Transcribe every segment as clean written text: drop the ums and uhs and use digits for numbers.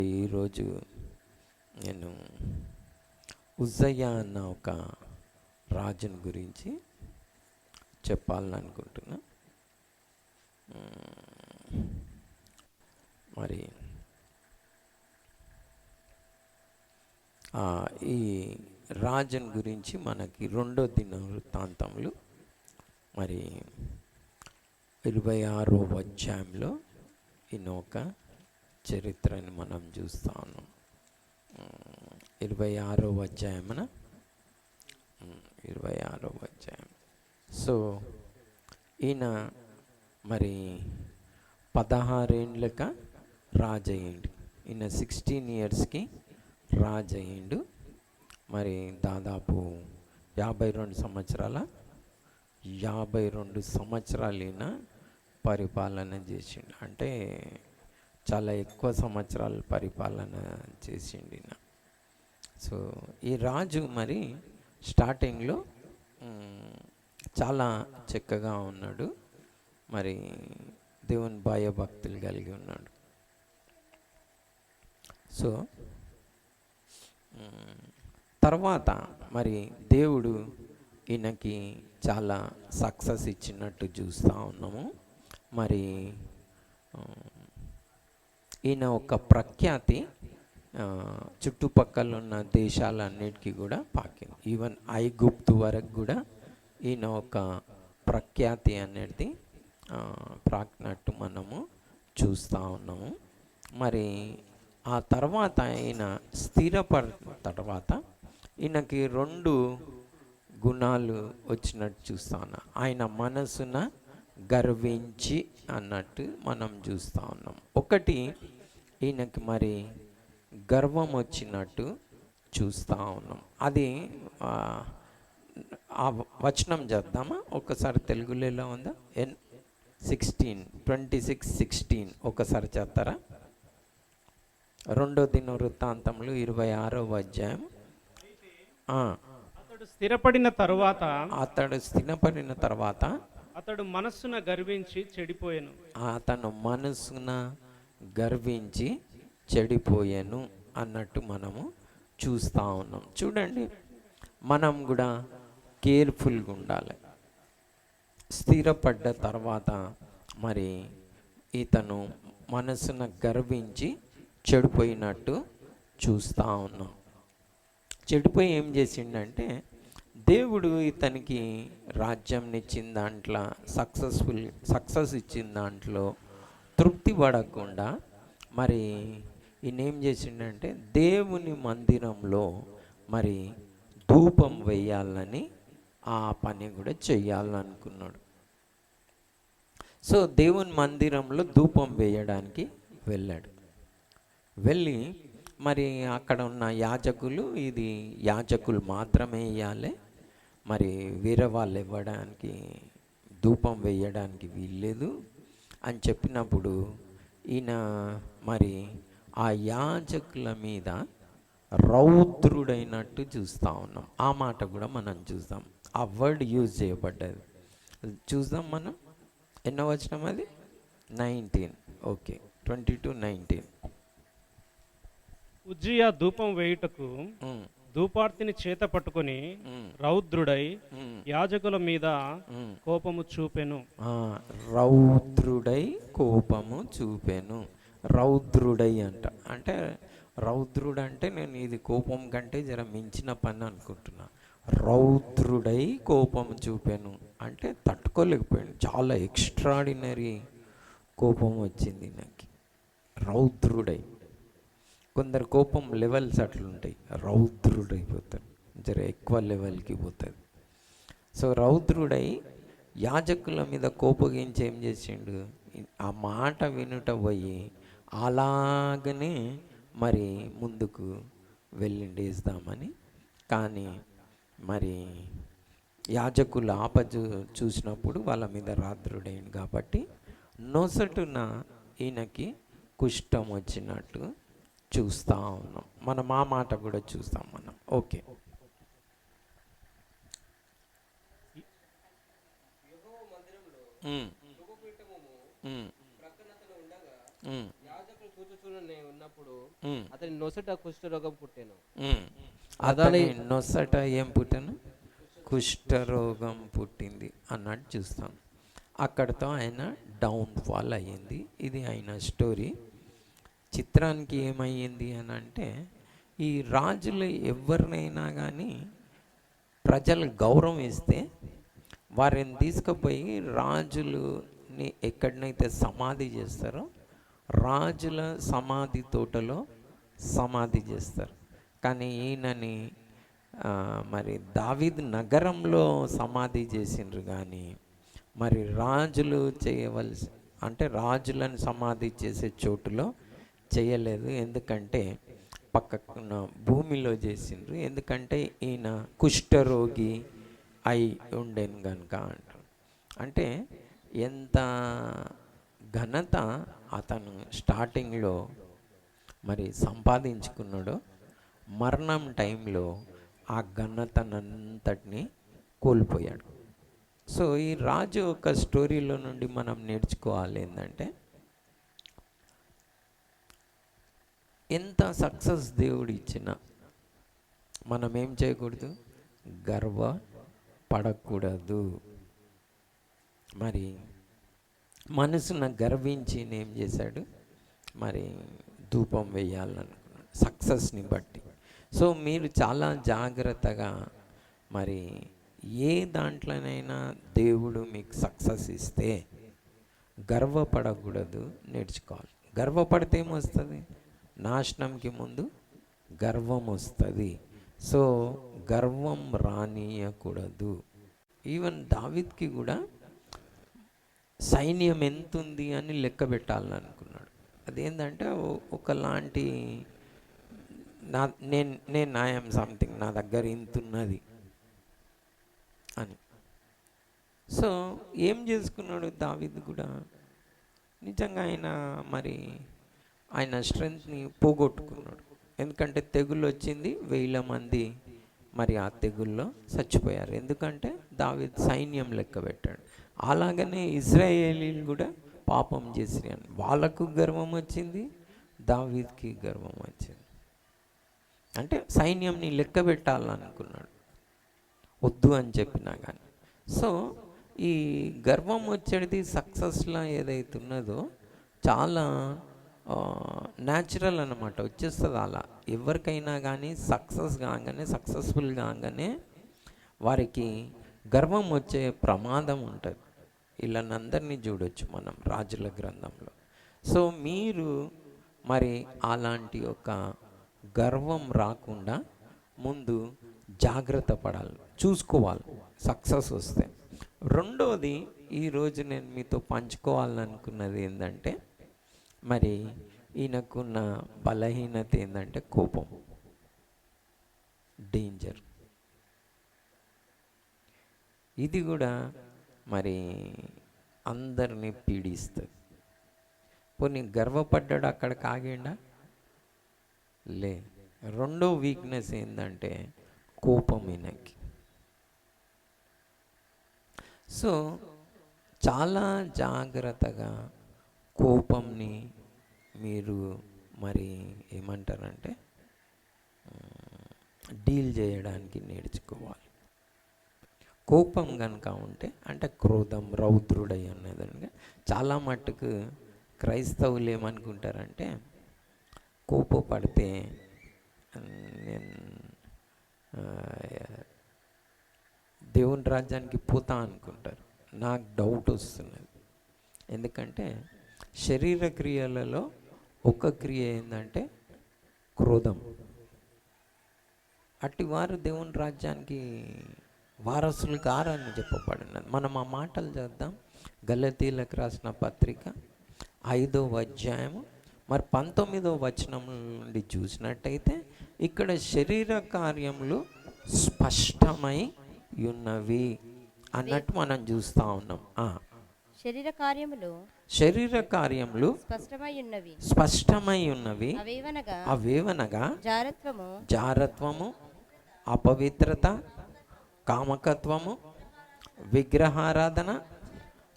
ఈరోజు నేను ఉజ్జయ్య అన్న ఒక రాజుని గురించి చెప్పాలని అనుకుంటున్నా. మరి ఈ రాజుని గురించి మనకి 2వ దినవృత్తాంతములు మరి 26వ అధ్యాయంలో ఈయన ఒక చరిత్రని మనం చూస్తూ ఉన్నాం. 26వ అధ్యాయమున 26వ అధ్యాయం. సో ఈయన మరి 16 ఏండ్లక రాజయ్యిండు. ఈయన 16 ఇయర్స్కి రాజయ్యిండు. మరి దాదాపు 52 సంవత్సరాలు ఈయన పరిపాలన చేసిండు. అంటే చాలా ఎక్కువ సంవత్సరాలు పరిపాలన చేసిండు ఈయన. సో ఈ రాజు మరి స్టార్టింగ్లో చాలా చక్కగా ఉన్నాడు. మరి దేవుని భయభక్తులు కలిగి ఉన్నాడు. సో తర్వాత మరి దేవుడు ఈయనకి చాలా సక్సెస్ ఇచ్చినట్టు చూస్తూ ఉన్నాము. మరి ఈయన ఒక ప్రఖ్యాతి చుట్టుపక్కల ఉన్న దేశాలన్నిటికీ కూడా పాకింది. ఈవెన్ ఐగుప్తు వరకు కూడా ఈయన ఒక ప్రఖ్యాతి అనేది ప్రాకినట్టు మనము చూస్తూ ఉన్నాము. మరి ఆ తర్వాత ఈయన స్థిరపడిన తర్వాత ఈయనకి 2 గుణాలు వచ్చినట్టు చూస్తాను. ఆయన మనసున గర్వించి అన్నట్టు మనం చూస్తూ ఉన్నాం. ఒకటి ఈయనకి మరి గర్వం వచ్చినట్టు చూస్తూ ఉన్నాం. అది ఆ వచనం చేద్దామా ఒకసారి? తెలుగులో ఎలా ఉందా? 26:16 ఒకసారి చేస్తారా? 2వ దినవృత్తాంతములు 26వ అధ్యాయం. అతడు స్థిరపడిన తర్వాత అతడు మనస్సున గర్వించి చెడిపోయాను. అతను మనస్సున గర్వించి చెడిపోయాను అన్నట్టు మనము చూస్తూ ఉన్నాం. చూడండి, మనం కూడా కేర్ఫుల్గా ఉండాలి. స్థిరపడ్డ తర్వాత మరి ఇతను మనసున గర్వించి చెడిపోయినట్టు చూస్తూ ఉన్నాం. చెడిపోయి ఏం చేసిండంటే, దేవుడు ఇతనికి రాజ్యం ఇచ్చిన దాంట్లో సక్సెస్ ఇచ్చిన దాంట్లో తృప్తి పడకుండా మరి ఈయన ఏం చేసిండంటే దేవుని మందిరంలో మరి ధూపం వేయాలని ఆ పని కూడా చెయ్యాలనుకున్నాడు. సో దేవుని మందిరంలో ధూపం వేయడానికి వెళ్ళి మరి అక్కడ ఉన్న యాజకులు, ఇది యాజకులు మాత్రమే వేయాలి, మరి వేరే వాళ్ళు ఇవ్వడానికి ధూపం వేయడానికి వీల్లేదు అని చెప్పినప్పుడు ఈయన మరి ఆ యాజకుల మీద రౌద్రుడైనట్టు చూస్తూ ఉన్నాం. ఆ మాట కూడా మనం చూద్దాం. ఆ వర్డ్ యూజ్ చేయబడ్డది చూద్దాం మనం. ఎన్నో వచనం అది? 19. ఓకే, 22:19. ఉజ్జియా ధూపం వేయుటకు ధూపార్తిని చేత పట్టుకొని రౌద్రుడై యాజకుల మీద కోపము చూపెను. రౌద్రుడై కోపము చూపెను. రౌద్రుడై అంటే రౌద్రుడు అంటే నేను ఇది కోపం కంటే జర మించిన పని అనుకుంటున్నా. రౌద్రుడై కోపం చూపాను అంటే తట్టుకోలేకపోయాను. చాలా ఎక్స్ట్రాడినరీ కోపం వచ్చింది నాకు. రౌద్రుడై, కొందరు కోపం లెవెల్స్ అట్లుంటాయి. రౌద్రుడైపోతాడు, జర ఎక్కువ లెవెల్కి పోతుంది. సో రౌద్రుడై యాజకుల మీద కోపగించి ఏం చేసిండు, ఆ మాట వినుట పోయి అలాగనే మరి ముందుకు వెళ్ళిండేద్దామని. కానీ మరి యాజకులు చూసినప్పుడు వాళ్ళ మీద రాద్రుడైంది కాబట్టి నొసటున ఈయనకి కుష్ఠం వచ్చినట్టు చూస్తూ ఉన్నాం. మనం ఆ మాట కూడా చూస్తాం మనం. ఓకే, చూచుచునే ఉన్నప్పుడు ఉమ్, అతని నొసట కుష్ఠరోగం పుట్టెను. ఉమ్. అతని నొసట ఏం పుట్టెను? కుష్ఠరోగం పుట్టింది అన్నట్టు చూస్తాం. అక్కడితో ఆయన డౌన్ఫాల్ అయ్యింది. ఇది ఆయన స్టోరీ. చిత్రానికి ఏమయ్యింది అని అంటే, ఈ రాజులు ఎవరినైనా కానీ ప్రజలు గౌరవం ఇస్తే వారిని తీసుకుపోయి రాజులని ఎక్కడనైతే సమాధి చేస్తారో రాజుల సమాధి తోటలో సమాధి చేస్తారు. కానీ ఈయనని మరి దావీద్ నగరంలో సమాధి చేసిండ్రు. కానీ మరి రాజులు చేయవలసి అంటే రాజులను సమాధి చేసే చోటులో చేయలేదు. ఎందుకంటే పక్కన భూమిలో చేసిండ్రు. ఎందుకంటే ఈయన కుష్ఠరోగి అయి ఉండేను కనుక అంటారు. అంటే ఎంత ఘనత అతను స్టార్టింగ్లో మరి సంపాదించుకున్నాడో మరణం టైంలో ఆ ఘనతనంతటిని కోల్పోయాడు. సో ఈ రాజు ఒక స్టోరీలో నుండి మనం నేర్చుకోవాలి ఏంటంటే, ఎంత సక్సెస్ దేవుడు ఇచ్చినా మనం ఏం చేయకూడదు? గర్వపడకూడదు. మరి మనసును గర్వించి ఏం చేశాడు? మరి ధూపం వేయాలనుకున్నాడు సక్సెస్ని బట్టి. సో మీరు చాలా జాగ్రత్తగా మరి ఏ దాంట్లోనైనా దేవుడు మీకు సక్సెస్ ఇస్తే గర్వపడకూడదు, నేర్చుకోవాలి. గర్వపడితే ఏమొస్తుంది? నాశనంకి ముందు గర్వం వస్తుంది. సో గర్వం రానియకూడదు. ఈవెన్ దావీద్కి కూడా సైన్యం ఎంత ఉంది అని లెక్క పెట్టాలని అనుకున్నాడు. అదేంటంటే ఒకలాంటి నేను ఐఎమ్ సంథింగ్, నా దగ్గర ఇంత ఉన్నది అని. సో ఏం చేసుకున్నాడు దావీద్ కూడా? నిజంగా ఆయన స్ట్రెంగ్త్ని పోగొట్టుకున్నాడు. ఎందుకంటే తెగుళ్ళు వచ్చింది, 1000 మంది మరి ఆ తెగుల్లో చచ్చిపోయారు. ఎందుకంటే దావీద్ సైన్యం లెక్క పెట్టాడు. అలాగనే ఇశ్రాయేలీలు కూడా పాపం చేసినారు. వాళ్ళకు గర్వం వచ్చింది, దావీద్కి గర్వం వచ్చింది. అంటే సైన్యంని లెక్క పెట్టాలనుకున్నాడు, వద్దు అని చెప్పినా కానీ. సో ఈ గర్వం వచ్చేది సక్సెస్లో ఏదైతే ఉన్నదో చాలా న్యాచురల్ అన్నమాట, వచ్చేస్తుంది అలా. ఎవరికైనా కానీ సక్సెస్ కాగానే, సక్సెస్ఫుల్ కాగానే వారికి గర్వం వచ్చే ప్రమాదం ఉంటుంది. వీళ్ళనందరినీ చూడొచ్చు మనం రాజుల గ్రంథంలో. సో మీరు మరి అలాంటి ఒక గర్వం రాకుండా ముందు జాగ్రత్త పడాలి, చూసుకోవాలి సక్సెస్ వస్తే. రెండోది ఈరోజు నేను మీతో పంచుకోవాలనుకున్నది ఏంటంటే, మరి ఈయనకున్న బలహీనత ఏంటంటే కోపం, డేంజర్. ఇది కూడా మరి అందరినీ పీడిస్తుంది. పోనీ గర్వపడ్డాడు, అక్కడ కాగిండా? లే. రెండో వీక్నెస్ ఏంటంటే కోపం ఈయనకి. సో చాలా జాగ్రత్తగా కోపంని మీరు మరి ఏమంటారంటే డీల్ చేయడానికి నేర్చుకోవాలి. కోపం కనుక ఉంటే, అంటే క్రోధం, రౌద్రుడై అన్నది చాలా మట్టుకు క్రైస్తవులు ఏమనుకుంటారంటే, కోపపడితే నేను దేవుని రాజ్యానికి పోతా అనుకుంటారు. నాకు డౌట్ వస్తున్నది. ఎందుకంటే శరీర క్రియలలో ఒక క్రియ ఏంటంటే క్రోధం. అట్టి వారు దేవుని రాజ్యానికి వారసులు కారని చెప్పబడినది. మనం ఆ మాటలు చేద్దాం. గలతీలకు రాసిన పత్రిక 5వ అధ్యాయము మరి 19వ వచనం నుండి చూసినట్టయితే ఇక్కడ శరీర కార్యములు స్పష్టమై ఉన్నవి అన్నట్టు మనం చూస్తూ ఉన్నాం. శరీర కార్యములు స్పష్టమై ఉన్నవి. అవేవనగా జారత్వము, అపవిత్రత, కామకత్వము, విగ్రహారాధన,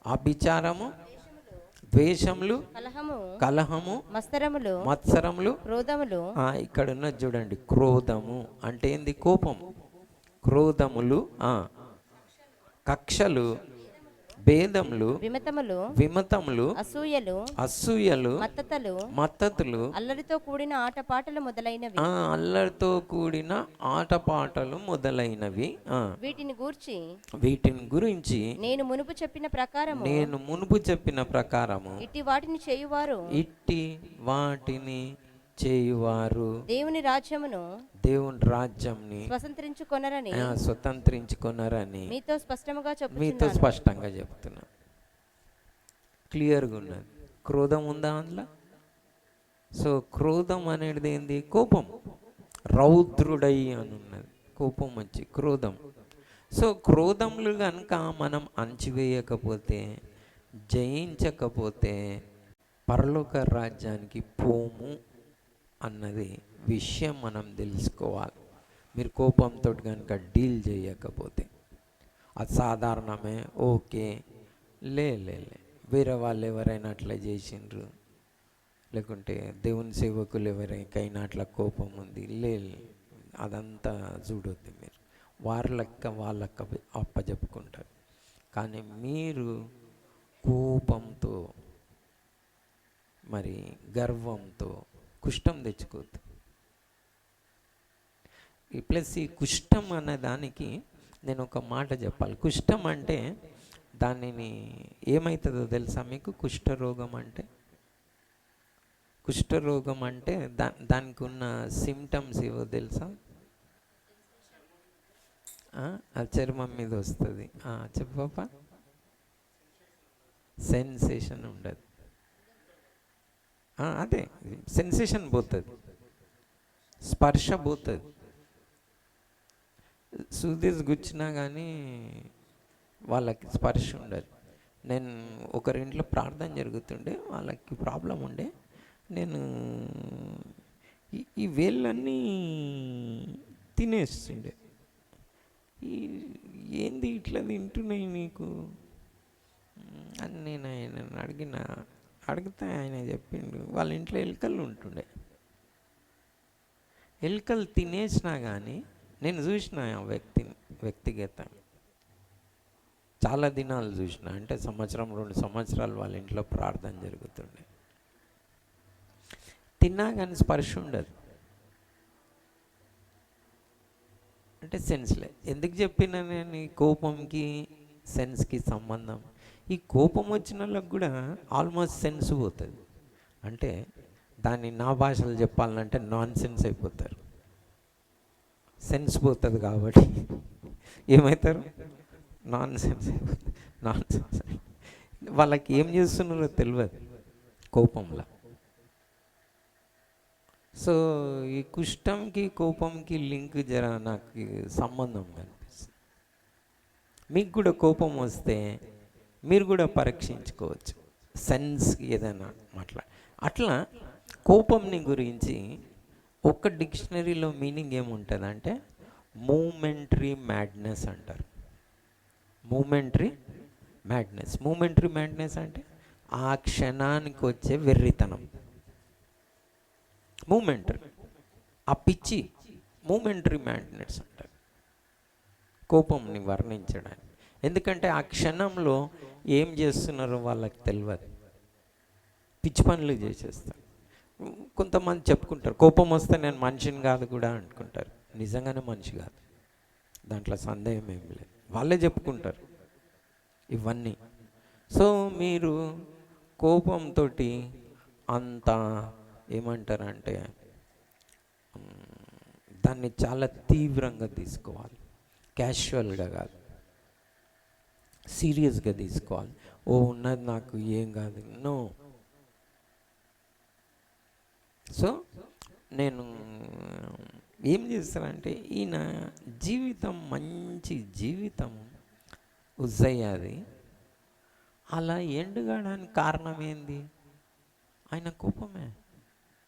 అభిచారము, ద్వేషములు, కలహము, కలహము, మత్సరములు, మత్సరములు. క్రోధములు, ఇక్కడ ఉన్నది చూడండి, క్రోధము అంటే ఏంది? కోపం. క్రోధములు, కక్షలు, భేదములు, విమతములు, విమతములు, అసూయలు, అసూయలు, మత్తతులు, అల్లరితో కూడిన ఆటపాటలు మొదలైనవి. అల్లరితో కూడిన ఆటపాటలు మొదలైనవి. వీటిని గురించి నేను మునుపు చెప్పిన ప్రకారము ఇట్టి వాటిని చేయువారు దేవుని రాజ్యంని స్వతంత్రించుకొనరని మీతో స్పష్టంగా చెప్తున్నా. క్లియర్గా ఉన్నది. క్రోధం ఉందా అందులో? సో క్రోధం అనేది ఏంది? కోపం. రౌద్రుడై అని ఉన్నది. కోపం వచ్చి క్రోధం. సో క్రోధములు కనుక మనం అణచివేయకపోతే, జయించకపోతే పరలోక రాజ్యానికి పోము అన్నది విషయం మనం తెలుసుకోవాలి. మీరు కోపంతో కనుక డీల్ చేయకపోతే అది సాధారణమే, ఓకే, లే వేరే వాళ్ళు ఎవరైనా అట్లా చేసిండ్రు, లేకుంటే దేవుని సేవకులు ఎవరికైనా అట్లా కోపం ఉంది, అదంతా చూడొద్దు. మీరు వాళ్ళక్క అప్పచెప్పుకుంటారు. కానీ మీరు కోపంతో, మరి గర్వంతో కుష్టం తెచ్చుకోవద్దు. ప్లస్ ఈ కుష్టం అనే దానికి నేను ఒక మాట చెప్పాలి. కుష్టం అంటే దానిని ఏమవుతుందో తెలుసా మీకు? కుష్ఠరోగం అంటే దానికి ఉన్న సిమ్టమ్స్ ఏవో తెలుసా? ఆ చర్మం మీద వస్తుంది. చెప్పప్ప. సెన్సేషన్ ఉండదు. అదే సెన్సేషన్ పోతుంది, స్పర్శ పోతుంది. సూదిస్ గుచ్చినా కానీ వాళ్ళకి స్పర్శ ఉండదు. నేను ఒకరింట్లో ప్రార్థన జరుగుతుండే, వాళ్ళకి ప్రాబ్లం ఉండే, నేను ఈ వేళ్ళన్నీ తినేస్తుండే. ఏంది ఇట్లా తింటున్నాయి నీకు అని నేను ఆయన అడిగితే ఆయన చెప్పిండు, వాళ్ళ ఇంట్లో ఎలుకలు ఉంటుండే. ఎలుకలు తినేసినా కానీ నేను చూసిన ఆ వ్యక్తిగతంగా చాలా దినాలు చూసిన. అంటే 1-2 సంవత్సరాలు వాళ్ళ ఇంట్లో ప్రార్థన జరుగుతుండే. తిన్నా కానీ స్పర్శ ఉండదు. అంటే సెన్స్లే. ఎందుకు చెప్పినా నేను ఈ కోపంకి సెన్స్కి సంబంధం? ఈ కోపం వచ్చిన వాళ్ళకి కూడా ఆల్మోస్ట్ సెన్స్ పోతుంది. అంటే దాన్ని నా భాషలో చెప్పాలంటే నాన్ సెన్స్ అయిపోతారు. సెన్స్ పోతుంది కాబట్టి ఏమవుతారు? నాన్ సెన్స్ అయిపోతారు. Non sense. వాళ్ళకి ఏం చేస్తున్నారో తెలియదు కోపంలో. సో ఈ కుష్టంకి కోపంకి లింక్ జర నాకు సంబంధం కనిపిస్తుంది. మీకు కూడా కోపం వస్తే మీరు కూడా పరీక్షించుకోవచ్చు, సెన్స్ ఏదైనా అట్లా కోపంని గురించి ఒక్క డిక్షనరీలో మీనింగ్ ఏముంటుంది అంటే మూమెంటరీ మ్యాడ్నెస్ అంటారు. మూమెంటరీ మ్యాడ్నెస్ అంటే ఆ క్షణానికి వచ్చే వెర్రితనం. మూమెంటరీ, ఆ పిచ్చి మూమెంటరీ మ్యాడ్నెస్ అంటారు కోపంని వర్ణించడానికి. ఎందుకంటే ఆ క్షణంలో ఏం చేస్తున్నారో వాళ్ళకి తెలియదు, పిచ్చి పనులు చేసేస్తారు. కొంతమంది చెప్పుకుంటారు, కోపం వస్తే నేను మనిషిని కాదు కూడా అనుకుంటారు. నిజంగానే మనిషి కాదు, దాంట్లో సందేహం ఏం లేదు. వాళ్ళే చెప్పుకుంటారు ఇవన్నీ. సో మీరు కోపంతో అంత ఏమంటారంటే దాన్ని చాలా తీవ్రంగా తీసుకోవాలి, క్యాషువల్గా కాదు, సీరియస్గా తీసుకోవాలి. ఉన్నది నాకు ఏం కాదు, నో. సో నేను ఏం చేస్తానంటే, ఈయన జీవితం మంచి జీవితం ఉజ్జయ్యాది, అలా ఎండుగాడానికి కారణం ఏంది? ఆయన కోపమే,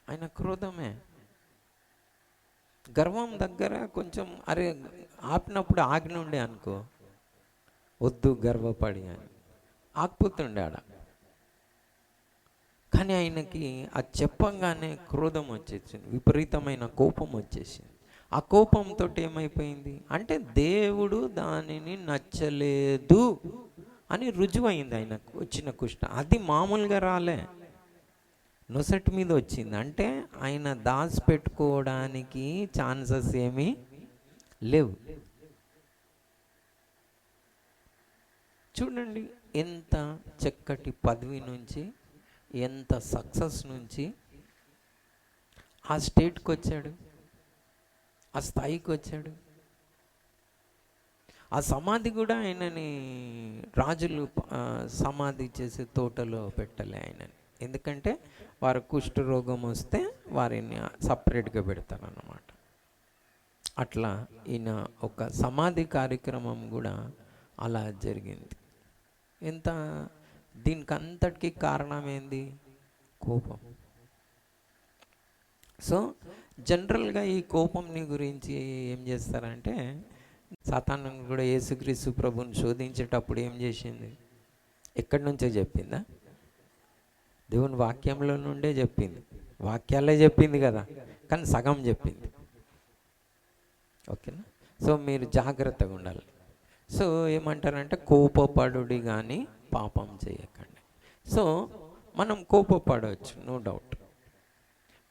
ఆయన క్రోధమే. గర్వం దగ్గర కొంచెం ఆపినప్పుడు ఆజ్ఞ ఉండే అనుకో, వద్దు గర్వపడి అని ఆగిపోతుండే ఆడ. కానీ ఆయనకి అది చెప్పంగానే క్రోధం వచ్చేసింది, విపరీతమైన కోపం వచ్చేసింది. ఆ కోపంతో ఏమైపోయింది అంటే దేవుడు దానిని నచ్చలేదు అని రుజువైంది ఆయనకు వచ్చిన కుష్ఠం. అది మామూలుగా రాలే, నొసటి మీద వచ్చింది. అంటే ఆయన దాచిపెట్టుకోవడానికి ఛాన్సెస్ ఏమీ లేవు. చూడండి, ఎంత చక్కటి పదవి నుంచి, ఎంత సక్సెస్ నుంచి ఆ స్టేట్కి వచ్చాడు, ఆ స్థాయికి వచ్చాడు. ఆ సమాధి కూడా ఆయనని రాజులు సమాధి చేసే తోటలో పెట్టలే ఆయనని. ఎందుకంటే వారు కుష్ఠరోగం వస్తే వారిని సపరేట్గా పెడతారన్నమాట. అట్లా ఈయన ఒక సమాధి కార్యక్రమం కూడా అలా జరిగింది. ఎంత దీనికి అంతటికి కారణం ఏంది? కోపం. సో జనరల్గా ఈ కోపంని గురించి ఏం చేస్తారంటే, సాతాను కూడా యేసుక్రీస్తు ప్రభుని శోధించేటప్పుడు ఏం చేసింది? ఎక్కడి నుంచో చెప్పిందా? దేవుని వాక్యంలో నుండే చెప్పింది, వాక్యాలే చెప్పింది కదా, కానీ సగం చెప్పింది. ఓకేనా? సో మీరు జాగ్రత్తగా ఉండాలి. సో ఏమంటారంటే కోపపడుడి కానీ పాపం చేయకండి. సో మనం కోపపడవచ్చు, నో డౌట్.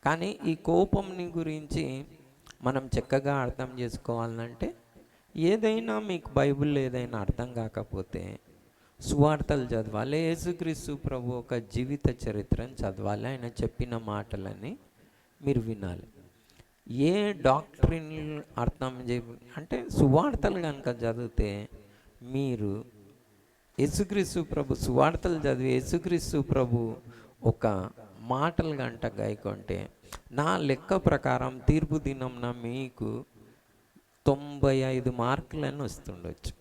కానీ ఈ కోపంని గురించి మనం చక్కగా అర్థం చేసుకోవాలంటే, ఏదైనా మీకు బైబిల్లో ఏదైనా అర్థం కాకపోతే సువార్తలు చదవాలి, యేసుక్రీస్తు ప్రభు ఒక జీవిత చరిత్రను చదవాలి, ఆయన చెప్పిన మాటలని మీరు వినాలి. ఏ డాక్ట్రిన్ అర్థం అంటే సువార్తలు కనుక చదివితే మీరు యేసుక్రీస్తు ప్రభు సువార్తలు చదివి యేసుక్రీస్తు ప్రభు ఒక మాటలు గంట గాయకుంటే, నా లెక్క ప్రకారం తీర్పు దినంన మీకు 95 మార్కులని వస్తుండొచ్చు.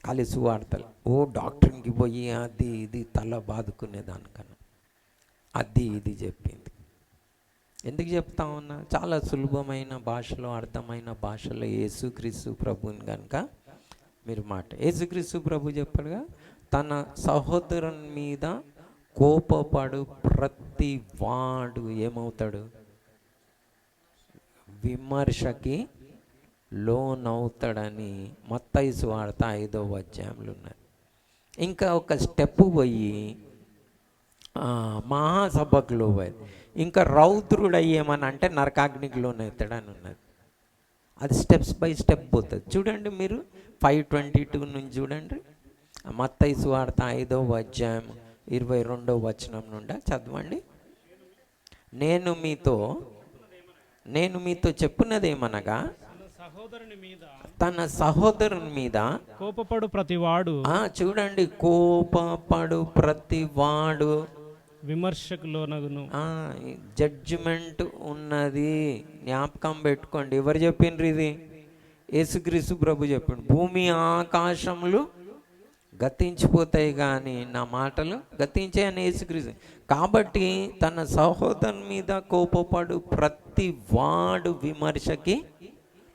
ఖాళీ సువార్తలు. ఓ డాక్టర్కి పోయి అది ఇది తల బాదుకునేదానికన్నా అది ఇది చెప్పింది. ఎందుకు చెప్తా ఉన్నా? చాలా సులభమైన భాషలో, అర్థమైన భాషలో యేసుక్రీస్తు ప్రభుని కనుక మీరు మాట, యేసుక్రీస్తు ప్రభు చెప్పడుగా, తన సహోదరుని మీద కోపపడు ప్రతి వాడు ఏమవుతాడు? విమర్శకి లోనవుతాడని మత్తయి సువార్త 5వ అధ్యాయంలో ఉన్నది. ఇంకా ఒక స్టెప్ పోయి మహాసభకులో పోయి ఇంకా రౌద్రుడు అయ్యేమని అంటే నరకాగ్నికి లోనవుతాడని ఉన్నది. అది స్టెప్స్ బై స్టెప్ పోతుంది. చూడండి, మీరు 5:22 నుంచి చూడండి. మత్తయి సువార్త 5వ అధ్యాయం 22వ వచనం నుండి చదవండి. నేను మీతో చెప్పున్నదేమనగా, తన సహోదరుని మీద కోపపడు ప్రతివాడు, చూడండి, కోపపడు ప్రతివాడు విమర్శకు లోనగును. జడ్జిమెంట్ ఉన్నది, జ్ఞాపకం పెట్టుకోండి. ఎవరు చెప్పిండ్రు ఇది? యేసుక్రీస్తు ప్రభు చెప్పిండు. భూమి ఆకాశములు గతించిపోతాయి కానీ నా మాటలు గతించాయని యేసుక్రీస్తు. కాబట్టి తన సహోదరుని మీద కోపపడు ప్రతి వాడు విమర్శకి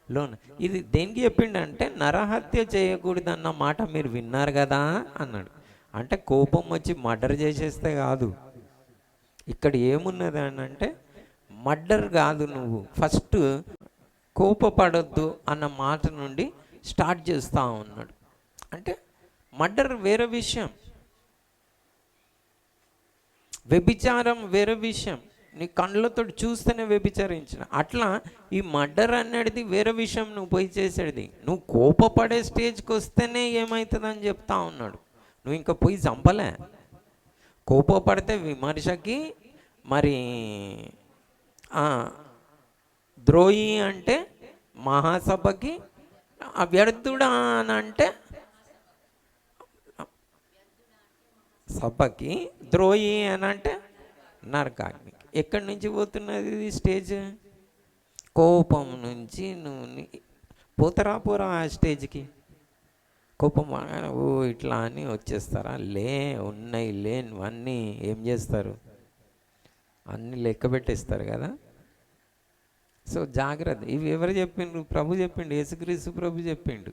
లోన. ఇది దేనికి చెప్పిండంటే, నరహత్య చేయకూడదన్న మాట మీరు విన్నారు కదా అన్నాడు. అంటే కోపం వచ్చి మర్డర్ చేసేస్తే కాదు. ఇక్కడ ఏమున్నది అని అంటే, మర్డర్ కాదు, నువ్వు ఫస్ట్ కోపపడొద్దు అన్న మాట నుండి స్టార్ట్ చేస్తా ఉన్నాడు. అంటే మర్డర్ వేరే విషయం, వ్యభిచారం వేరే విషయం. నీ కళ్ళతో చూస్తేనే వ్యభిచరించిన. అట్లా ఈ మర్డర్ అనేది వేరే విషయం. నువ్వు పోయి చేసేది, నువ్వు కోపపడే స్టేజ్కి వస్తేనే ఏమవుతుందని చెప్తా ఉన్నాడు. నువ్వు ఇంకా పోయి చంపలే. కోపపడితే విమర్శకి, మరి ద్రోహి అంటే మహాసభకి, వ్యర్థుడా అని అంటే సభకి, ద్రోహి అని అంటే నరకాగ్నికి. ఎక్కడి నుంచి పోతున్నది ఇది స్టేజ్? కోపం నుంచి నువ్వు పోరా ఆ స్టేజ్కి. కోపం ఓ ఇట్లా అని వచ్చేస్తారా? ఉన్నాయి లేనివన్నీ ఏం చేస్తారు? అన్నీ లెక్క పెట్టేస్తారు కదా. సో జాగ్రత్త. ఇవి ఎవరు చెప్పిండ్రు? ప్రభు చెప్పిండు, యేసుక్రీస్తు ప్రభు చెప్పిండు.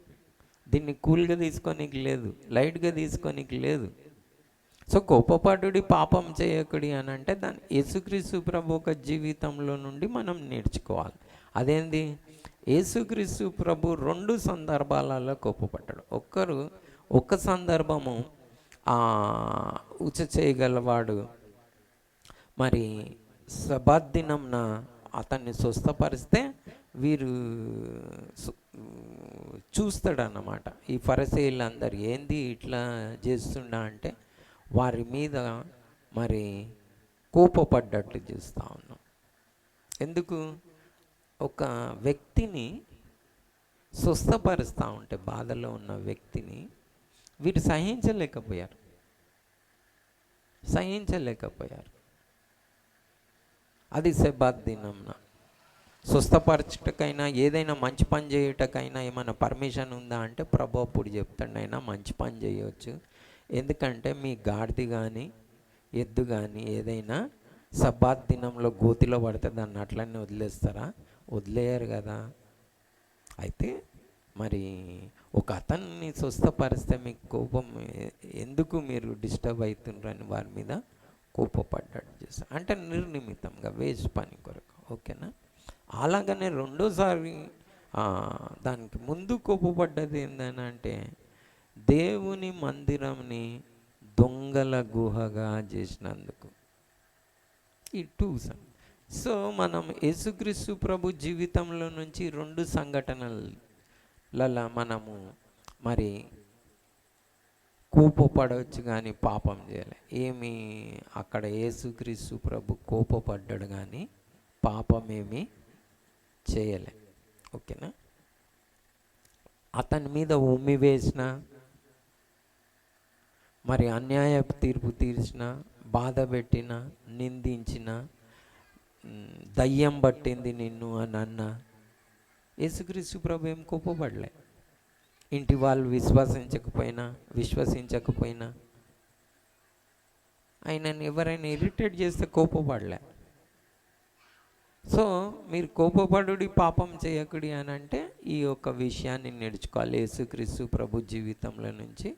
దీన్ని కూల్గా తీసుకోనికి లేదు, లైట్గా తీసుకోనికి లేదు. సో కోపపడుడి పాపం చేయకుడి అని అంటే దాని యేసుక్రీస్తు ప్రభు ఒక జీవితంలో నుండి మనం నేర్చుకోవాలి. అదేంది, యేసుక్రీస్తు ప్రభు 2 సందర్భాలలో కోపపడ్డాడు. ఒక సందర్భము ఉచ చేయగలవాడు, మరి సబాత్ దినంన అతన్ని స్వస్థపరిస్తే వీరు చూస్తాడన్నమాట. ఈ ఫరిసీయులందరూ ఏంది ఇట్లా చేస్తుండా అంటే వారి మీద మరి కోపపడ్డట్లు చూస్తూ ఉన్నాం. ఎందుకు? ఒక వ్యక్తిని స్వస్థపరుస్తూ ఉంటే, బాధలో ఉన్న వ్యక్తిని వీరు సహించలేకపోయారు. అది సబాత్ దినంన స్వస్థపరచుటకైనా ఏదైనా మంచి పని చేయుటకైనా ఏమైనా పర్మిషన్ ఉందా అంటే ప్రభు అప్పుడు చెప్తాడు, అయినా మంచి పని చేయవచ్చు. ఎందుకంటే మీ గాడిద కానీ ఎద్దు కానీ ఏదైనా సబాత్ దినంలో గోతిలో పడితే దాన్ని అట్లనే వదిలేస్తారా? వదిలేయరు కదా. అయితే మరి ఒక అతన్ని స్వస్థపరిస్తే మీకు కోపం ఎందుకు, మీరు డిస్టర్బ్ అవుతుండ్రని వారి మీద కోపపడ్డాడు చేస్తారు. అంటే నిర్నిమితంగా వేస్ట్ పని కొరకు. ఓకేనా? అలాగనే రెండోసారి దానికి ముందు కోపపడ్డది ఏందని అంటే దేవుని మందిరంని దొంగల గుహగా చేసినందుకు. ఈ 2. సో మనం యేసుక్రీస్తు ప్రభు జీవితంలో నుంచి 2 సంఘటనలలో మనము మరి కోపపడవచ్చు కానీ పాపం చేయలే. ఏమి అక్కడ యేసుక్రీస్తు ప్రభు కోపపడ్డాడు కానీ పాపమేమి చేయలే. ఓకేనా? అతని మీద ఉమ్మి వేసిన, మరి అన్యాయపు తీర్పు తీర్చిన, బాధ పెట్టిన, నిందించిన, దయ్యం పట్టింది నిన్ను అని అన్న యేసుక్రీస్తు ప్రభు ఏం కోపపడలే. ఇంటి వాళ్ళు విశ్వసించకపోయినా ఆయనని ఎవరైనా ఇరిటేట్ చేస్తే కోపపడలే. సో మీరు కోపపడుడి పాపం చేయకుడి అని అంటే ఈ యొక్క విషయాన్ని నేర్చుకోవాలి. యేసుక్రీస్తు ప్రభు జీవితంలో నుంచి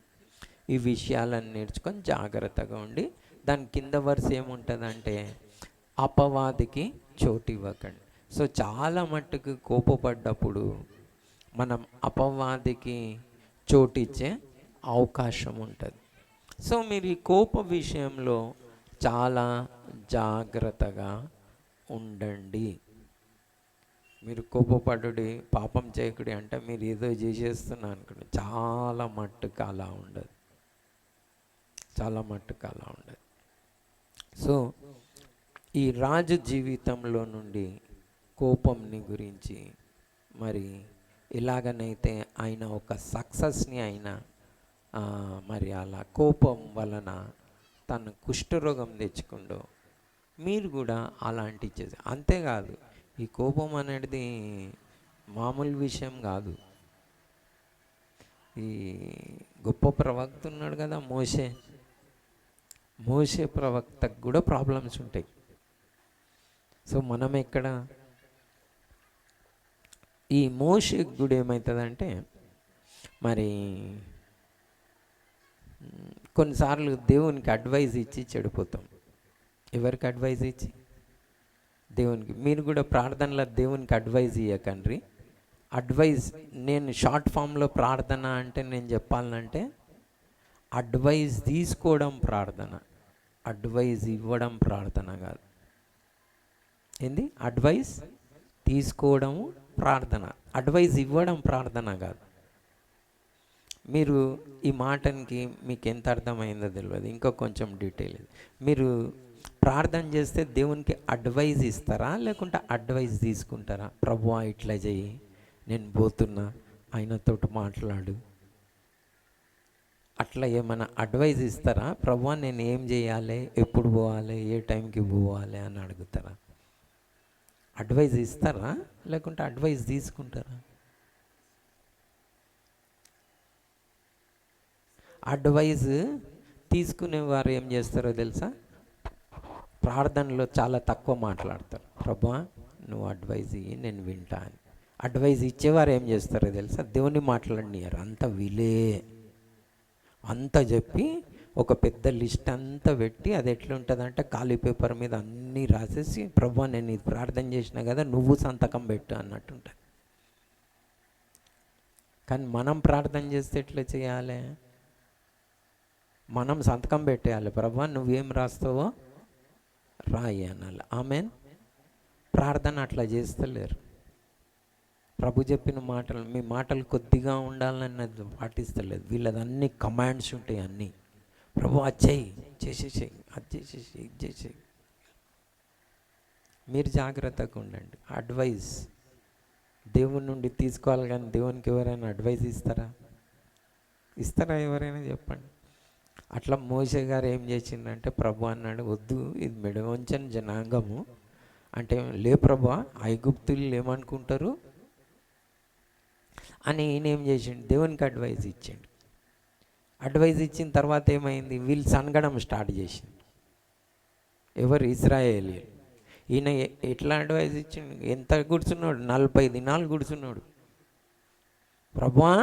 ఈ విషయాలను నేర్చుకొని జాగ్రత్తగా ఉండి, దాని కింద వరుస ఏముంటుందంటే అపవాదికి చోటు ఇవ్వకండి. సో చాలా మట్టుకు కోపపడ్డప్పుడు మనం అపవాదికి చోటు ఇచ్చే అవకాశం ఉంటుంది. సో మీరు ఈ కోప విషయంలో చాలా జాగ్రత్తగా ఉండండి. మీరు కోపపడుడి పాపం చేయకుడి అంటే మీరు ఏదో చేసేస్తున్నా అనుకోండి, చాలా మట్టుకు అలా ఉండదు. సో ఈ రాజు జీవితంలో నుండి కోపంని గురించి మరి ఎలాగనైతే ఆయన ఒక సక్సెస్ని ఆయన మరి అలా కోపం వలన తను కుష్ఠరోగం తెచ్చుకుండో, మీరు కూడా అలాంటివి చేసి. అంతేకాదు, ఈ కోపం అనేది మామూలు విషయం కాదు. ఈ గొప్ప ప్రవక్త ఉన్నాడు కదా మోషే ప్రవక్తకు కూడా ప్రాబ్లమ్స్ ఉంటాయి. సో మనం ఎక్కడ ఈ మోషేకి కూడా ఏమవుతుందంటే మరి కొన్నిసార్లు దేవునికి అడ్వైజ్ ఇచ్చి చెడిపోతాం. ఎవరికి అడ్వైజ్ ఇచ్చి? దేవునికి. మీరు కూడా ప్రార్థనలో దేవునికి అడ్వైజ్ ఇవ్వకండి. అడ్వైజ్ నేను షార్ట్ ఫామ్లో ప్రార్థన అంటే నేను చెప్పాలంటే అడ్వైజ్ తీసుకోవడం ప్రార్థన, అడ్వైజ్ ఇవ్వడం ప్రార్థన కాదు. ఏంది? అడ్వైజ్ తీసుకోవడము ప్రార్థన, అడ్వైజ్ ఇవ్వడం ప్రార్థన కాదు. మీరు ఈ మాటనికి మీకు ఎంత అర్థమైందో తెలియదు, ఇంకా కొంచెం డీటెయిల్. మీరు ప్రార్థన చేస్తే దేవునికి అడ్వైజ్ ఇస్తారా లేకుంటే అడ్వైజ్ తీసుకుంటారా? ప్రభువా ఇట్లా చెయ్యి, నేను పోతున్నా, ఆయనతో మాట్లాడు, అట్లా ఏమైనా అడ్వైజ్ ఇస్తారా? ప్రభువా నేను ఏం చేయాలి, ఎప్పుడు పోవాలి, ఏ టైంకి పోవాలి అని అడుగుతారా? అడ్వైజ్ ఇస్తారా లేకుంటే అడ్వైజ్ తీసుకుంటారా? అడ్వైజ్ తీసుకునేవారు ఏం చేస్తారో తెలుసా? ప్రార్థనలో చాలా తక్కువ మాట్లాడతారు. ప్రభువా నువ్వు అడ్వైజ్ ఇయ్యి, నేను వింటా అని. అడ్వైజ్ ఇచ్చేవారు ఏం చేస్తారో తెలుసా? దేవుని మాట్లాడనియారు, అంత విలే అంత చెప్పి ఒక పెద్ద లిస్ట్ అంతా పెట్టి అది ఎట్లుంటుందంటే ఖాళీ పేపర్ మీద అన్నీ రాసేసి ప్రభువా నేను ఇది ప్రార్థన చేసినా కదా నువ్వు సంతకం పెట్టు అన్నట్టు ఉంటుంది. కానీ మనం ప్రార్థన చేస్తే ఎట్లా చేయాలి? మనం సంతకం పెట్టేయాలి. ప్రభువా నువ్వేం రాస్తావో రాయి అనాలి. ఆమెన్. ప్రార్థన అట్లా చేస్తలేరు. ప్రభు చెప్పిన మాటలు, మీ మాటలు కొద్దిగా ఉండాలన్నది పాటిస్తలేదు. వీళ్ళది అన్ని కమాండ్స్ ఉంటాయి. అన్నీ ప్రభు అది చెయ్యి, చేసేసేయి, అది చేసేసేయి, ఇది చేసేయి. మీరు జాగ్రత్తగా ఉండండి. అడ్వైస్ దేవుని నుండి తీసుకోవాలి, కానీ దేవునికి ఎవరైనా అడ్వైస్ ఇస్తారా? ఎవరైనా చెప్పండి. అట్లా మోషే గారు ఏం చేసిందంటే, ప్రభు అన్నాడు వద్దు, ఇది మెడవంచని జనాంగము అంటే, లే ప్రభు ఐగుప్తులు ఏమనుకుంటారు అని ఈయన ఏం చేసిండు, దేవునికి అడ్వైజ్ ఇచ్చిండు. అడ్వైజ్ ఇచ్చిన తర్వాత ఏమైంది, వీళ్ళు సనగడం స్టార్ట్ చేసిండు. ఎవరు? ఇశ్రాయేలీయులు. ఈయన ఎట్లా అడ్వైజ్ ఇచ్చిండు? ఎంత కూర్చున్నాడు? 40 దినాలు కూర్చున్నాడు. ప్రభువా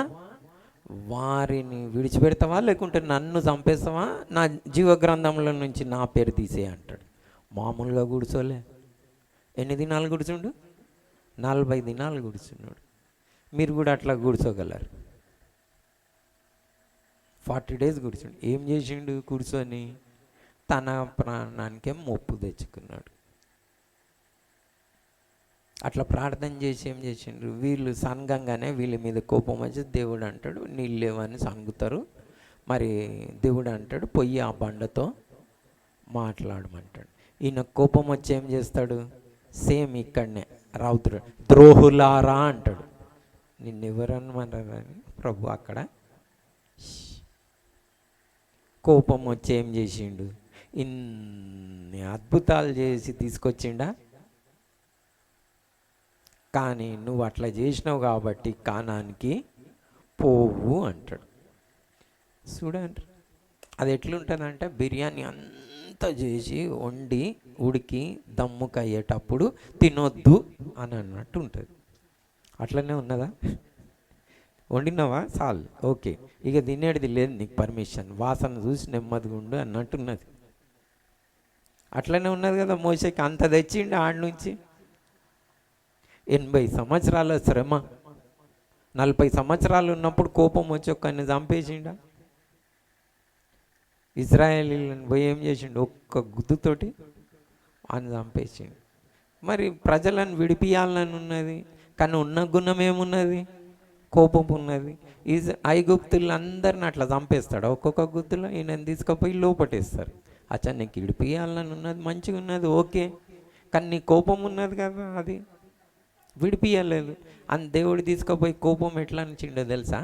వారిని విడిచిపెడతావా లేకుంటే నన్ను చంపేస్తావా, నా జీవగ్రంథంలో నుంచి నా పేరు తీసే అంటాడు. మామూలుగా కూర్చోలే. ఎన్ని దినాలు కూర్చుండు? 40 దినాలు కూర్చున్నాడు. మీరు కూడా అట్లా కూర్చోగలరు. 40 days కూర్చుండు. ఏం చేసిండు? కూర్చొని తన ప్రాణానికే ముప్పు తెచ్చుకున్నాడు. అట్లా ప్రార్థన చేసి ఏం చేసిండ్రు, వీళ్ళు సనగంగానే వీళ్ళ మీద కోపం వచ్చి దేవుడు అంటాడు నీళ్ళు లేవని సనుగుతారు. మరి దేవుడు అంటాడు పొయ్యి ఆ బండతో మాట్లాడమంటాడు. ఈయన కోపం వచ్చి ఏం చేస్తాడు, సేమ్ ఇక్కడనే రావుతుడు, ద్రోహులారా అంటాడు. నిన్నెవరన్నమారని ప్రభు అక్కడ కోపం వచ్చి ఏం చేసిండు, ఇన్ని అద్భుతాలు చేసి తీసుకొచ్చిండా. కానీ నువ్వు అట్లా చేసినావు కాబట్టి కానానికి పోవు అంటాడు. చూడండి అది ఎట్లుంటుందంటే, బిర్యానీ అంతా చేసి వండి ఉడికి దమ్ముకు అయ్యేటప్పుడు తినొద్దు అని అన్నట్టు ఉంటుంది. అట్లనే ఉన్నదా? వండినావా చాలు, ఓకే, ఇక తినేది లేదు నీకు పర్మిషన్, వాసన చూసి నెమ్మదిగా ఉండు అన్నట్టున్నది. అట్లనే ఉన్నది కదా. మోషేకి అంత తెచ్చిండు ఆడ నుంచి. 80 సంవత్సరాల శ్రమ, 40 సంవత్సరాలు ఉన్నప్పుడు కోపం వచ్చి ఒక్కడిని చంపేసిండా. ఇజ్రాయేలీలను పోయి ఏం చేసిండు, ఒక్క గుద్దుతోటి అని చంపేసిండు. మరి ప్రజలను విడిపియాలని ఉన్నది, కానీ ఉన్న గుణం ఏమున్నది, కోపం ఉన్నది. ఐగుప్తులందరిని అట్లా చంపేస్తాడు ఒక్కొక్క గుద్దులో. ఈయనని తీసుకుపోయి లోపటేస్తారు. అచ్చా నీకు విడిపియాలని ఉన్నది, మంచిగా ఉన్నది, ఓకే, కానీ నీ కోపం ఉన్నది కదా, అది విడిపియలేదు అని దేవుడు తీసుకుపోయి కోపం ఎట్లా అనిచిండో తెలుసా?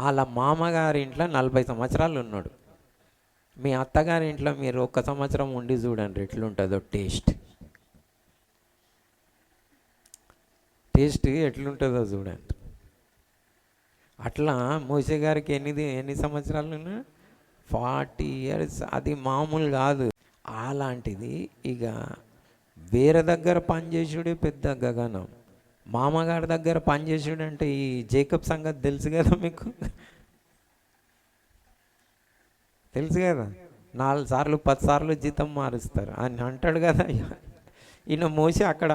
వాళ్ళ మామగారి ఇంట్లో 40 సంవత్సరాలు ఉన్నాడు. మీ అత్తగారి ఇంట్లో మీరు 1 సంవత్సరం ఉండి చూడండి ఎట్లుంటుందో టేస్ట్ ఎట్లుంటుందో చూడండి. అట్లా మోషే గారికి ఎన్ని సంవత్సరాలు ఉన్నా 40 years. అది మామూలు కాదు. అలాంటిది ఇక వేరే దగ్గర పనిచేసుడే పెద్ద గగనం. మామగారి దగ్గర పనిచేసుడు అంటే ఈ జేకబ్ సంగతి తెలుసు కదా మీకు, తెలుసు కదా. 4 సార్లు 10 సార్లు జీతం మారుస్తారు అని అంటాడు కదా. ఈయన మోషే అక్కడ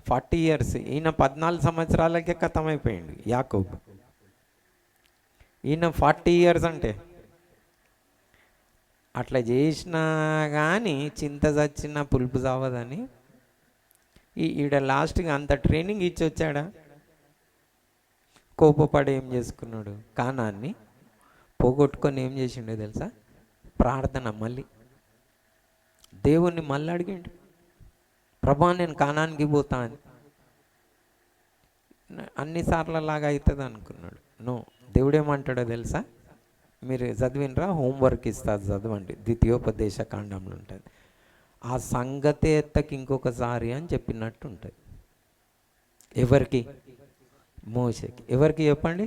40 years, ఈయన 14 సంవత్సరాలకే ఖతమైపోయింది యాకోబు. ఈయన 40 years అంటే అట్లా చేసినా కానీ చింత చచ్చిన పులుపు చావదని ఈడ లాస్ట్గా అంత ట్రైనింగ్ ఇచ్చి వచ్చాడా. కోపపడి ఏం చేసుకున్నాడు, కానాన్ని పోగొట్టుకొని ఏం చేసిండో తెలుసా, ప్రార్థన మళ్ళీ దేవుణ్ణి మళ్ళీ అడిగిండు, ప్రభా నేను కానానికి పోతా అని. అన్నిసార్లు లాగా అవుతుంది అనుకున్నాడు. నో, దేవుడేమంటాడో తెలుసా, మీరు చదివినరా, హోంవర్క్ ఇస్తారు చదవండి, ద్వితీయోపదేశ కాండంలో ఉంటుంది. ఆ సంగతే ఎత్తకి ఇంకొకసారి అని చెప్పినట్టు ఉంటుంది. ఎవరికి? మోషేకి. ఎవరికి చెప్పండి?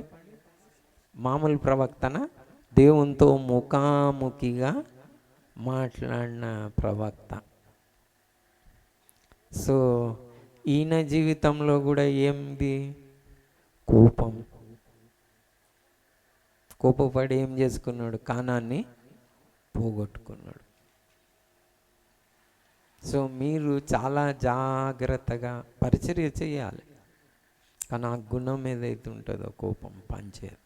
మామూలు ప్రవక్తన, దేవునితో ముఖాముఖిగా మాట్లాడిన ప్రవక్త. సో ఈయన జీవితంలో కూడా ఏంది, కోపం. కోపపడి ఏం చేసుకున్నాడు? కానాన్ని పోగొట్టుకున్నాడు. సో మీరు చాలా జాగ్రత్తగా పరిచర్య చేయాలి. కానీ ఆ గుణం ఏదైతే ఉంటుందో కోపం పనిచేయదు.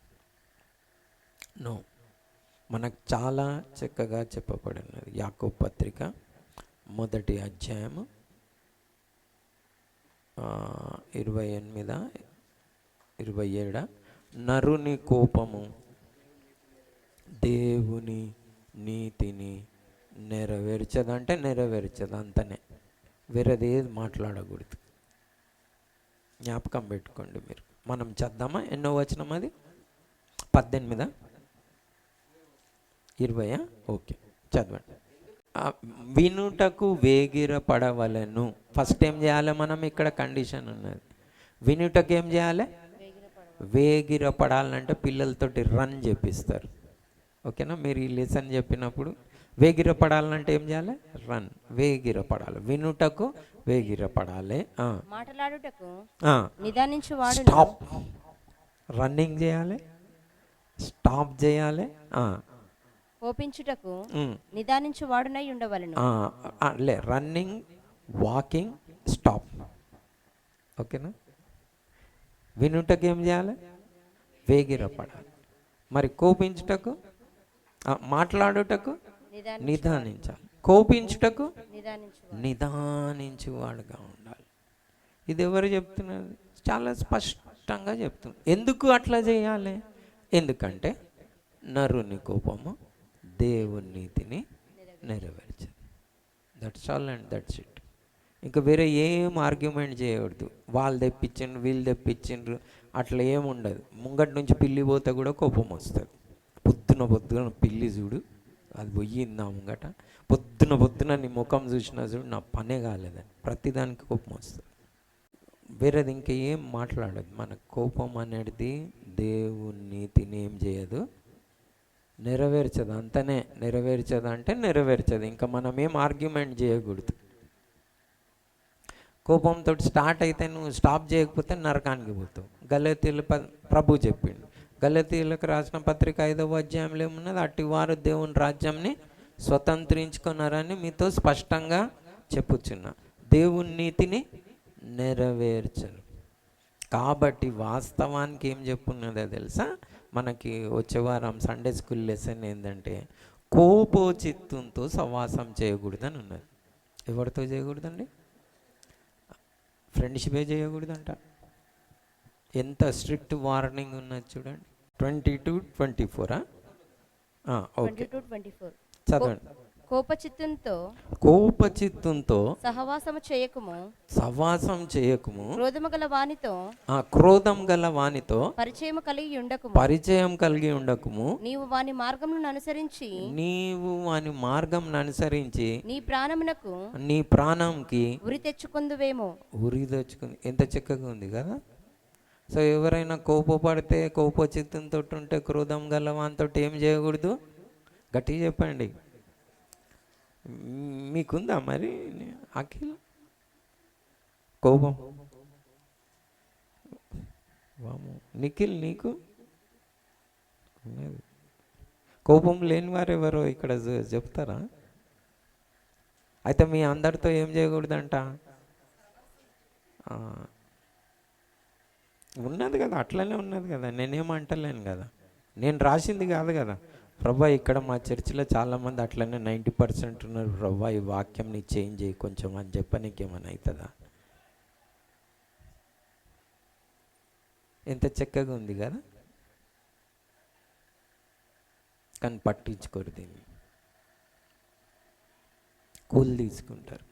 నో, మనకు చాలా చక్కగా చెప్పబడినది. యాకోబు పత్రిక 1వ అధ్యాయము 28, 27. నరుని కోపము దేవుని నీతిని నెరవేర్చదంటే నెరవేర్చదు, అంతనే. వేరేది ఏది మాట్లాడకూడదు. జ్ఞాపకం పెట్టుకోండి మీరు. మనం చద్దామా? ఎన్నో వచనం అది? 18, 20. ఓకే, చదవండి. వినుటకు వేగిర పడవలను. ఫస్ట్ ఏం చేయాలి మనం? ఇక్కడ కండిషన్ ఉన్నది. వినుటకు ఏం చేయాలి? వేగిర పడాలంటే పిల్లలతోటి రన్ చేపిస్తారు. ఓకేనా? మీరు ఈ లెసన్ చెప్పినప్పుడు వేగిర పడాలంటే ఏం చేయాలి? రన్. వేగిర పడాలి. వినుటకు వేగిర పడాలి. మాట్లాడుటకు ఆ, నిదానించువాడు స్టాప్. రన్నింగ్ చేయాలి, స్టాప్ చేయాలి. కోపించుటకు నిదానించువాడునై ఉండవలెను. Running, walking, stop. ఓకేనా? వినుటకు ఏం చేయాలి? వేగిర పడాలి. మరి కోపించుటకు, మాట్లాడుటకు నిదానించాలి, కోపించుటకు నిదానించువాడుగా ఉండాలి. ఇది ఎవరు చెప్తున్నారు? చాలా స్పష్టంగా చెప్తున్నారు. ఎందుకు అట్లా చేయాలి? ఎందుకంటే నరుని కోపము దేవుని నీతిని నెరవేర్చదు. That's all and that's it. ఇంకా వేరే ఏం ఆర్గ్యుమెంట్ చేయకూడదు. వాళ్ళు తెప్పించిండ్రు, వీళ్ళు తెప్పించిండ్రు, అట్లా ఏముండదు. ముంగటి నుంచి పిల్లి పోతే కూడా కోపం వస్తుంది. పొద్దున పిల్లి చూడు, అది పోయింది నా ముంగట. పొద్దున నీ ముఖం చూసినా చూడు, నా పనే కాలేదని ప్రతిదానికి కోపం వస్తుంది. వేరేది ఇంకా ఏం మాట్లాడదు. మన కోపం అనేది దేవుని నీతిని ఏం చేయదు? నెరవేర్చదు, అంతనే. నెరవేర్చదు అంటే నెరవేర్చదు. ఇంకా మనం ఏం ఆర్గ్యుమెంట్ చేయకూడదు. కోపంతో స్టార్ట్ అయితే నువ్వు స్టాప్ చేయకపోతే నరకానికి పోతావు. గలతీయుల ప్రభు చెప్పిండు. గలతీయులకు రాసిన పత్రిక 5వ అధ్యాయంలో ఏమున్నది? అట్టివారు దేవుని రాజ్యంని స్వతంత్రించుకున్నారని మీతో స్పష్టంగా చెప్పుచున్నా. దేవుని నీతిని నెరవేర్చరు. కాబట్టి వాస్తవానికి ఏం చెప్పున్నదో తెలుసా? మనకి వచ్చే వారం సండే స్కూల్ లెసన్ ఏంటంటే కోపోచిత్తంతో సహవాసం చేయకూడదని ఉన్నది. ఎవరితో చేయకూడదండి? ఫ్రెండ్షిపే చేయకూడదంట. ఎంత స్ట్రిక్ట్ వార్నింగ్ ఉన్నది చూడండి. 22-24. ఓకే, చదవండి. కోపచిత్తంతో సహవాసము చేయకుము. క్రోధము గల వానితో పరిచయం కలిగి ఉండకుము. నీవు వాని మార్గమును అనుసరించి నీ ప్రాణంకి ఉరి తెచ్చుకుందువేమో. ఎంత చక్కగా ఉంది కదా. సో ఎవరైనా కోపపడితే, కోపచిత్తంతో ఉంటే, క్రోధం గల వానితో ఏం చేయకూడదు? గట్టిగా చెప్పండి. మీకుందా మరి అఖిల్ కోపం? నిఖిల్ నీకు కోపం లేని వారు ఎవరో ఇక్కడ చెప్తారా? అయితే మీ అందరితో ఏం చేయకూడదంట? ఉన్నది కదా, అట్లనే ఉన్నది కదా. నేనేమంటలేను కదా, నేను రాసింది కాదు కదా. ప్రభా ఇక్కడ మా చర్చిలో చాలామంది అట్లనే 90% ఉన్నారు. ప్రభా ఈ వాక్యంని చేంజ్ చేయి కొంచెం అని చెప్పనీకి ఏమైనా అవుతుందా? ఎంత చక్కగా ఉంది కదా. కానీ పట్టించుకోరు దీన్ని, కూల్ తీసుకుంటారు.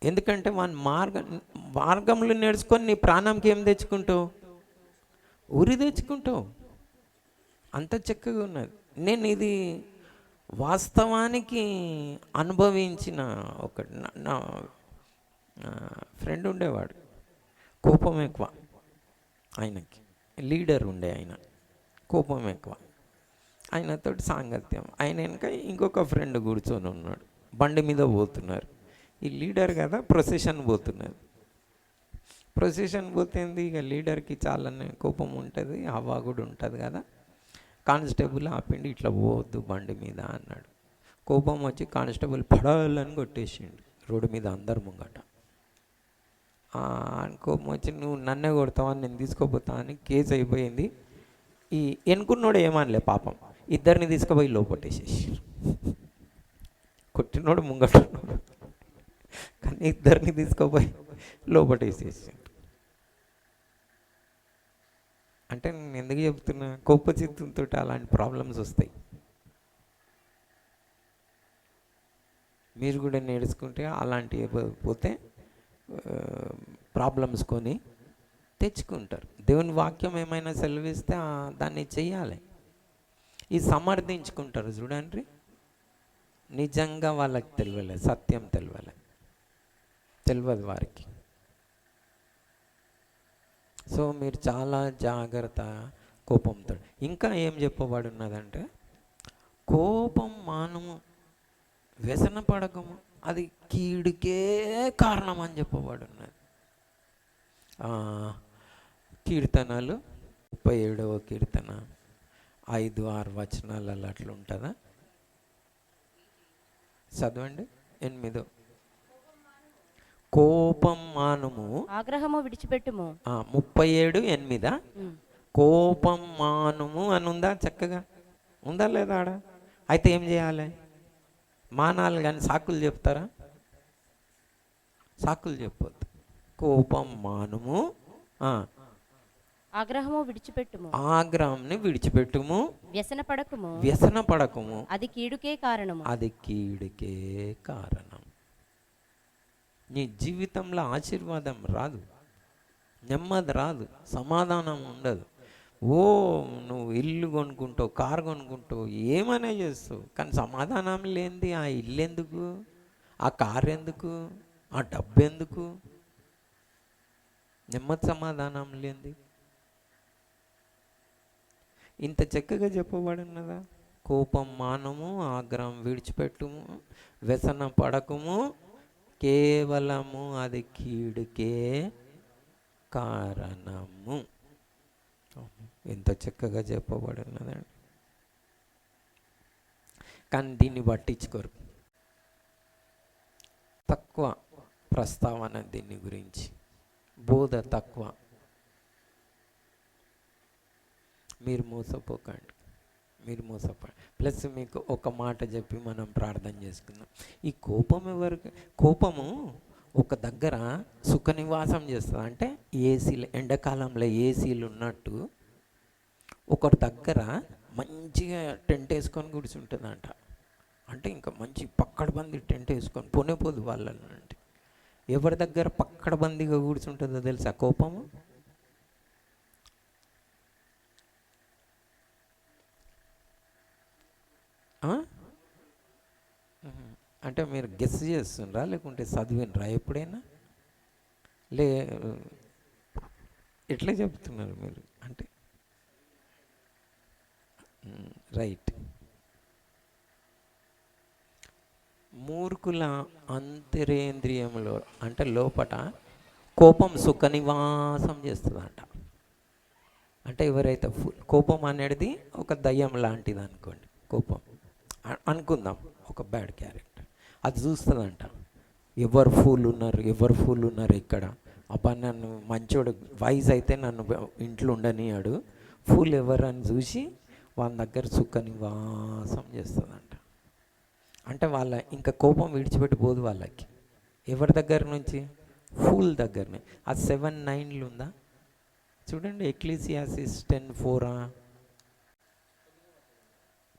ఎందుకంటే వాని మార్గంలో నడుచుకొని నీ ప్రాణంకి ఏం తెచ్చుకుంటావు? ఉరి తెచ్చుకుంటావు. అంత చక్కగా ఉన్నది. నేను ఇది వాస్తవానికి అనుభవించిన ఒకటి. నా ఫ్రెండ్ ఉండేవాడు, కోపం ఎక్కువ ఆయనకి. లీడర్ ఉండే ఆయన, కోపం ఎక్కువ. ఆయనతో సాంగత్యం. ఆయన వెనక ఇంకొక ఫ్రెండ్ కూర్చొని ఉన్నాడు. బండి మీద పోతున్నారు. ఈ లీడర్ కదా ప్రొసెషన్ పోతున్నది. ప్రొసెషన్ పోతుంది. ఇక లీడర్కి చాలానే కోపం ఉంటుంది, హవా కూడా ఉంటుంది కదా. కానిస్టేబుల్ ఆపిండి, ఇట్లా పోవద్దు బండి మీద అన్నాడు. కోపం వచ్చి కానిస్టేబుల్ పడాలని కొట్టేసిండు రోడ్డు మీద అందరు ముంగట. కోపం వచ్చి నువ్వు నన్నే కొడతావని నేను తీసుకోపోతా అని కేసు అయిపోయింది. ఈ ఎన్నుకున్నోడు ఏమనలే పాపం, ఇద్దరిని తీసుకుపోయి లోపట్టేసేసి, కొట్టినోడు ముంగట్టున్నాడు కానీ ఇద్దరిని తీసుకుపోయి లోపట్టేసేసి. అంటే నేను ఎందుకు చెప్తున్నా, కోపచిత్తంతో అలాంటి ప్రాబ్లమ్స్ వస్తాయి. మీరు కూడా నేర్చుకుంటే అలాంటివి పోతే ప్రాబ్లమ్స్ కొని తెచ్చుకుంటారు. దేవుని వాక్యం ఏమైనా సెలవిస్తే దాన్ని చెయ్యాలి. ఈ సమర్థించుకుంటారు చూడండి, నిజంగా వాళ్ళకి తెలియలే, సత్యం తెలియదు వారికి. సో మీరు చాలా జాగ్రత్త కోపంతో. ఇంకా ఏం చెప్పబడి ఉన్నదంటే, కోపం మానము, వ్యసన పడకము, అది కీడుకే కారణం అని చెప్పబడి ఉన్నది. కీర్తనలు 37వ కీర్తన 5-6 వచనాలలో అట్లా ఉంటుందా? చదవండి. 8. కోపం మానుము, ఆగ్రహము విడిచిపెట్టుము. 37:8. కోపం మానుము అని ఉందా? చక్కగా ఉందా లేదా ఆడ? అయితే ఏం చేయాలి? మానాలు కానీ సాకులు చెప్తారా? సాకులు చెప్పొద్దు. కోపం మానుము, ఆగ్రహము విడిచిపెట్టుము, ఆగ్రహంని విడిచిపెట్టుము, వ్యసన పడకము, అది కీడుకే కారణము, అది కీడుకే కారణం. నీ జీవితంలో ఆశీర్వాదం రాదు, నెమ్మది రాదు, సమాధానం ఉండదు. నువ్వు ఇల్లు కొనుక్కుంటావు, కారు కొనుక్కుంటావు, ఏమైనా చేస్తావు, కానీ సమాధానం లేనిది ఆ ఇల్లు ఎందుకు, ఆ కారు ఎందుకు, ఆ డబ్బు ఎందుకు? నెమ్మది సమాధానం లేనిది. ఇంత చక్కగా చెప్పబడి ఉన్నదా? కోపం మానము, ఆగ్రహం విడిచిపెట్టుము, వ్యసన పడకము, కేవలము అది కీడుకే కారణము. ఎంత చక్కగా చెప్పబడి ఉన్నదండి. కానీ దీన్ని పట్టించుకోరు, తక్కువ ప్రస్తావన, దీని గురించి బోధ తక్కువ. మీరు మోసపోకండి. ప్లస్ మీకు ఒక మాట చెప్పి మనం ప్రార్థన చేసుకుందాం. ఈ కోపం కోపము ఒక దగ్గర సుఖ నివాసం చేస్తుంది. అంటే ఏసీలు, ఎండాకాలంలో ఏసీలు ఉన్నట్టు ఒకరి దగ్గర మంచిగా టెంట్ వేసుకొని కూర్చుంటుందంట. అంటే ఇంకా మంచి పక్కడబంది టెంట్ వేసుకొని పోనేపోదు వాళ్ళని. అంటే ఎవరి దగ్గర పక్కడబందిగా కూర్చుంటుందో తెలుసా? కోపము. అంటే మీరు గెస్ చేస్తుండ్రా లేకుంటే చదివినరా ఎప్పుడైనా? ఎట్లా చెప్తున్నారు మీరు? అంటే రైట్. మూర్ఖుల అంతరేంద్రియములో అంటే లోపట కోపం సుఖ నివాసం చేస్తుందంట. అంటే ఎవరైతే కోపం అనేది ఒక దయ్యం లాంటిది అనుకోండి. కోపం అనుకుందాం, ఒక బ్యాడ్ క్యారెక్టర్, అది చూస్తుందంట. ఎవరు ఫూల్ ఉన్నారు ఇక్కడ, అబ్బా నన్ను మంచోడు వైజ్ అయితే నన్ను ఇంట్లో ఉండనియాడు, ఫూల్ ఎవరు అని చూసి వాళ్ళ దగ్గర సుఖ నివాసం చేస్తుందంట. అంటే వాళ్ళ ఇంకా కోపం విడిచిపెట్టిపోదు వాళ్ళకి. ఎవరి దగ్గర నుంచి? ఫూల్ దగ్గరనే. ఆ 7:9 ఉందా చూడండి. ఎక్లీసియాసిస్ 10:4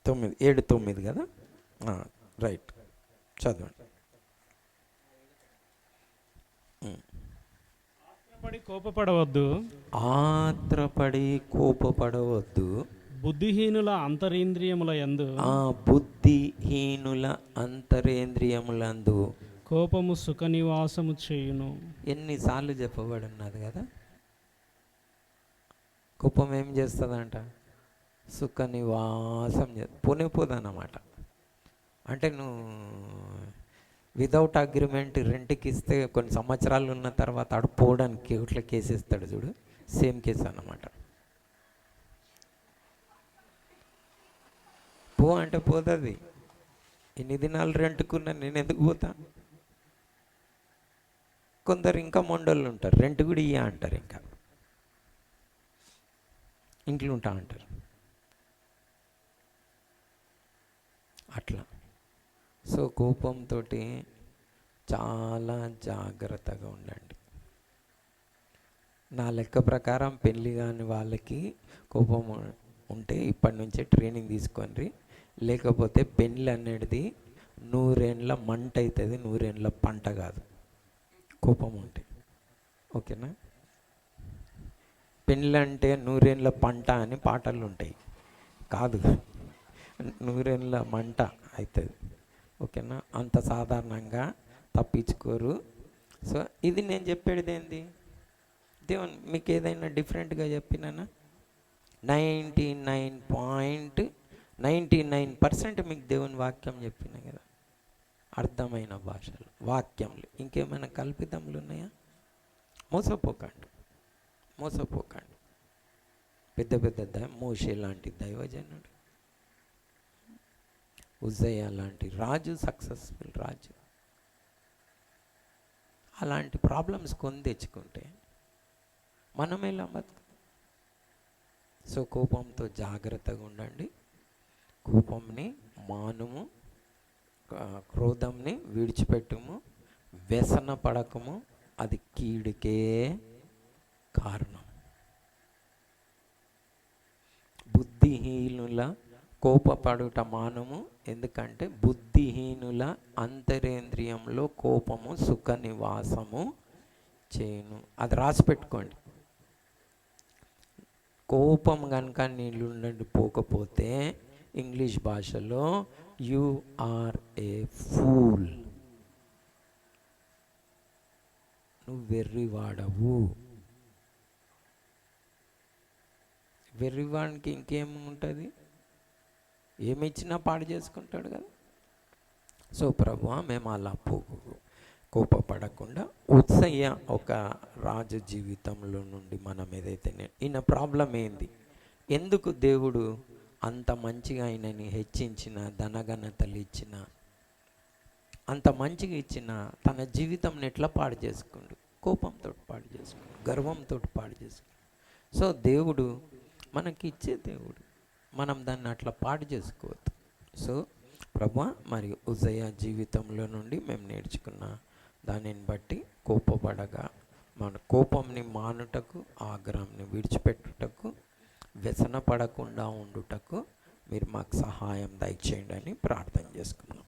7:9 కదా? రైట్, చదవండి. ఆత్రపడి కోపపడవద్దు. బుద్ధిహీనుల అంతరేంద్రియముల యందు, బుద్ధిహీనుల అంతరేంద్రియములందు కోపము సుఖ నివాసము చేయును. ఎన్నిసార్లు చెప్పబడి ఉన్నది కదా? కోపం ఏం చేస్తుందంట? సుఖ నివాసం పోనేపోదన్నమాట. అంటే నువ్వు వితౌట్ అగ్రిమెంట్ రెంట్కి ఇస్తే కొన్ని సంవత్సరాలు ఉన్న తర్వాత ఆడు పోవడానికి ఇట్లా కేసు ఇస్తాడు చూడు, సేమ్ కేసు అన్నమాట. పో అంటే పోతుంది. ఇన్ని దినాలు రెంట్కున్నా నేను ఎందుకు పోతా? కొందరు ఇంకా మొండోళ్ళు ఉంటారు, రెంట్ కూడా ఇయ్య అంటారు, ఇంకా ఇంట్లో ఉంటా అంటారు. అట్లా. సో కోపంతో చాలా జాగ్రత్తగా ఉండండి. నా లెక్క ప్రకారం పెళ్ళి కాని వాళ్ళకి కోపం ఉంటే ఇప్పటి నుంచే ట్రైనింగ్ తీసుకోండి. లేకపోతే పెళ్ళి అనేది 100 ఏండ్ల మంట అవుతుంది, 100 ఏండ్ల పంట కాదు కోపం ఉంటే. ఓకేనా? పెళ్ళి అంటే 100 ఏండ్ల పంట అని పాటలు ఉంటాయి, కాదు, 100 ఏండ్ల మంట అవుతుంది. ఓకేనా? అంత సాధారణంగా తప్పించుకోరు. సో ఇది నేను చెప్పేది ఏంది, దేవుని మీకు ఏదైనా డిఫరెంట్గా చెప్పినా 99.99% మీకు దేవుని వాక్యం చెప్పిన కదా, అర్థమైన భాషలు, వాక్యములు. ఇంకేమైనా కల్పితములు ఉన్నాయా? మోసపోకండి. పెద్ద పెద్ద మోషే లాంటి దైవజనుడు, ఉజ్జయ లాంటి రాజు, సక్సెస్ఫుల్ రాజు, అలాంటి ప్రాబ్లమ్స్ కొని తెచ్చుకుంటే మనం ఎలా బతుకు? సో కోపంతో జాగ్రత్తగా ఉండండి. కోపంని మానుము, క్రోధంని విడిచిపెట్టుము, వ్యసన పడకము, అది కీడుకే కారణం. బుద్ధిహీనుల కోపపడుట మానుము, ఎందుకంటే బుద్ధిహీనుల అంతరేంద్రియంలో కోపము సుఖ నివాసము చేయును. అది రాసి పెట్టుకోండి. కోపం కనుక నీళ్ళు పోకపోతే ఇంగ్లీష్ భాషలో యు ఆర్ ఏ ఫూల్, నువ్వు వెర్రివాడవు. వెర్రివాడికి ఇంకేముంటుంది? ఏమిచ్చినా పాడు చేసుకుంటాడు కదా. సో ప్రభువా, మేము అలా కోపపడకుండా ఉత్సయ్య ఒక రాజు జీవితంలో నుండి మనం ఏదైతే ఈయన ప్రాబ్లం ఏంది, ఎందుకు దేవుడు అంత మంచిగా ఆయనని హెచ్చించిన, ధనఘనతలు ఇచ్చిన, అంత మంచిగా ఇచ్చిన తన జీవితంని ఎట్లా పాడు చేసుకుండు? కోపంతో పాడు చేసుకుండు, గర్వంతో పాడు చేసుకుండు. సో దేవుడు మనకి ఇచ్చే దేవుడు, మనం దాన్ని అట్లా పాడు చేసుకోవద్దు. సో ప్రభువా, మరియు ఉజ్జయ జీవితంలో నుండి మేము నేర్చుకున్న దానిని బట్టి కోపపడగా మన కోపంని మానుటకు, ఆగ్రహాన్ని విడిచిపెట్టుటకు, వ్యసన పడకుండా ఉండుటకు మీరు మాకు సహాయం దయచేయండి అని ప్రార్థన చేసుకున్నాం.